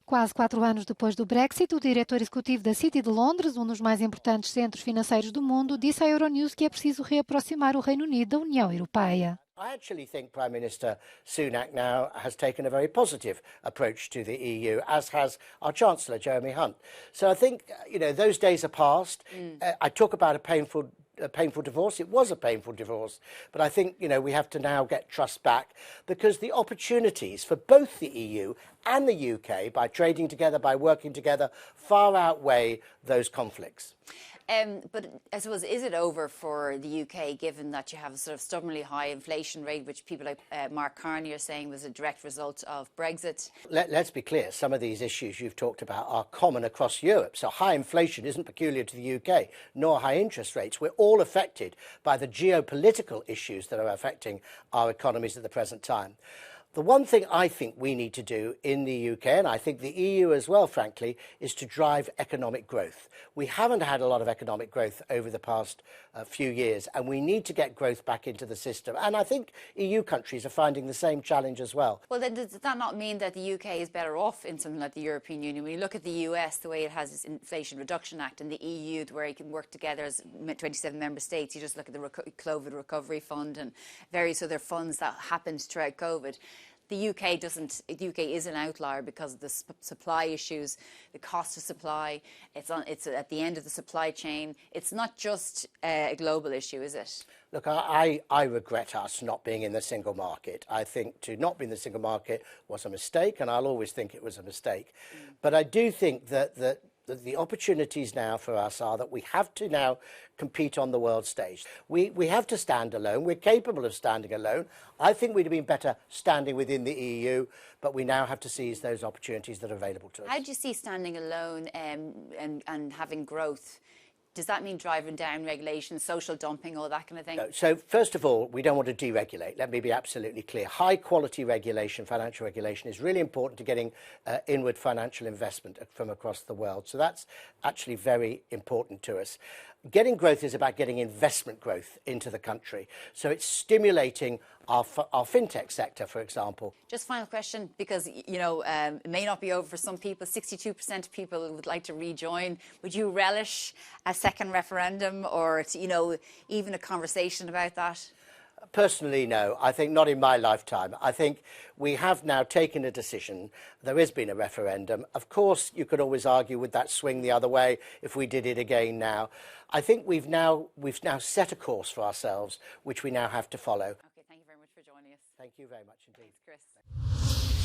Quase 4 anos depois do Brexit, o diretor-executivo da City de Londres, um dos mais importantes centros financeiros do mundo, disse à Euronews que é preciso reaproximar o Reino-Unido da União Europeia. I actually think Prime Minister Sunak now has taken a very positive approach to the EU, as has our Chancellor, Jeremy Hunt. So I think, those days are past. I talk about a painful divorce. It was a painful divorce. But I think, we have to now get trust back because the opportunities for both the EU and the UK, by trading together, by working together, far outweigh those conflicts. But I suppose, is it over for the UK, given that you have a sort of stubbornly high inflation rate, which people like Mark Carney are saying was a direct result of Brexit? Let's be clear, some of these issues you've talked about are common across Europe. So high inflation isn't peculiar to the UK, nor high interest rates. We're all affected by the geopolitical issues that are affecting our economies at the present time. The one thing I think we need to do in the UK, and I think the EU as well, frankly, is to drive economic growth. We haven't had a lot of economic growth over the past few years, and we need to get growth back into the system. And I think EU countries are finding the same challenge as well. Well, then does that not mean that the UK is better off in something like the European Union? When you look at the US, the way it has its Inflation Reduction Act, and the EU, where you can work together as 27 member states, you just look at the COVID Recovery Fund and various other funds that happened throughout COVID. The UK doesn't. The UK is an outlier because of the supply issues, the cost of supply. It's at the end of the supply chain. It's not just a global issue, is it? Look, I regret us not being in the single market. I think to not be in the single market was a mistake, and I'll always think it was a mistake. But I do think that the opportunities now for us are that we have to now compete on the world stage. We have to stand alone. We're capable of standing alone. I think we'd have been better standing within the EU, but we now have to seize those opportunities that are available to us. How do you see standing alone and having growth? Does that mean driving down regulation, social dumping, all that kind of thing? No. So first of all, we don't want to deregulate. Let me be absolutely clear. High quality regulation, financial regulation, is really important to getting inward financial investment from across the world. So that's actually very important to us. Getting growth is about getting investment growth into the country. So it's stimulating our fintech sector, for example. Just final question, because, it may not be over for some people. 62% of people would like to rejoin. Would you relish a second referendum or, even a conversation about that? Personally, no. I think not in my lifetime. I think we have now taken a decision. There has been a referendum. Of course, you could always argue, would that swing the other way if we did it again now? I think we've now set a course for ourselves, which we now have to follow. Okay, thank you very much for joining us. Thank you very much indeed. Thanks, Chris.